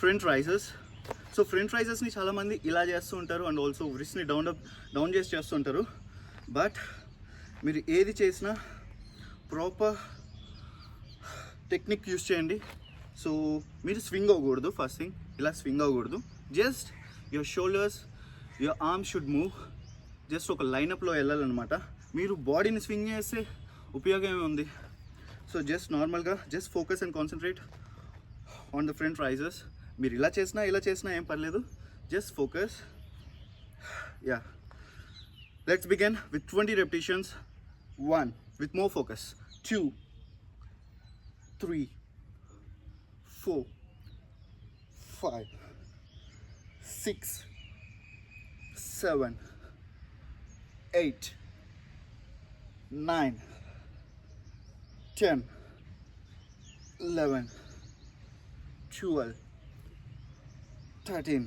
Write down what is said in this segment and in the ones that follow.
Front raises. So front రైజెస్ని చాలామంది ఇలా చేస్తూ ఉంటారు అండ్ ఆల్సో రిస్ట్ని డౌన్ చేసి చేస్తుంటారు. బట్ మీరు ఏది చేసినా ప్రాపర్ టెక్నిక్ యూస్ చేయండి. సో మీరు స్వింగ్ అవ్వకూడదు. ఫస్ట్ థింగ్, ఇలా స్వింగ్ అవ్వకూడదు. Just your shoulders, your arms should move. Just ఒక లైనప్లో వెళ్ళాలన్నమాట. మీరు బాడీని స్వింగ్ చేస్తే ఉపయోగం ఏముంది? సో జస్ట్ నార్మల్గా just focus and concentrate on the front raises. మీరు ఇలా చేసినా ఏం పర్లేదు. Just focus. Yeah, let's begin with 20 repetitions. 1 with more focus, 2, 3, 4, 5, 6, 7, 8, 9, 10, 11, 12, 13,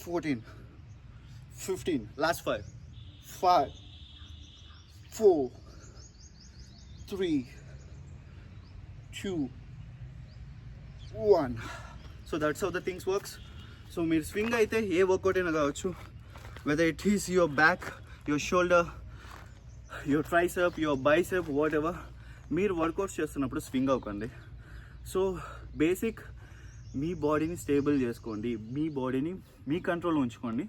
14, 15. Last 5, 4, 3, 2, 1. So that's how the things works. So మీరు స్వింగ్ అయితే ఏ వర్కౌట్ అయినా కావచ్చు, whether it is your back, your shoulder, your tricep, your bicep, whatever. మీరు workouts చేస్తున్నప్పుడు swing అవ్వకండి. So basic మీ బాడీని stable చేసుకోండి, మీ బాడీని మీ కంట్రోల్లో ఉంచుకోండి.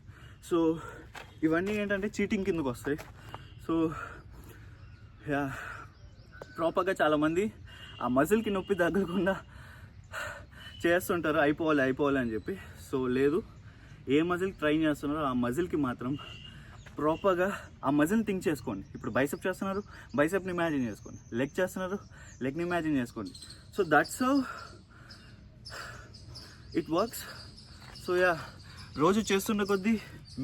సో ఇవన్నీ ఏంటంటే చీటింగ్ కిందకు వస్తాయి. సో యా, ప్రాపర్గా చాలామంది ఆ మజిల్కి నొప్పి తగ్గకుండా చేస్తుంటారు, అయిపోవాలి అని చెప్పి. సో లేదు, ఏ మజిల్ ట్రైన్ చేస్తున్నారో ఆ మజిల్కి మాత్రం ప్రాపర్గా ఆ మజిల్ని థింక్ చేసుకోండి. ఇప్పుడు బైసెప్ చేస్తున్నారు, బైసెప్ని ఇమాజిన్ చేసుకోండి. లెగ్ చేస్తున్నారు, లెగ్ని ఇమాజిన్ చేసుకోండి. So that's how it works. So yeah, రోజు చేస్తున్న కొద్దీ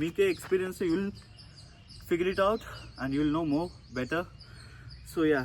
మీకే experience, you will figure it out and you will know more better. So yeah.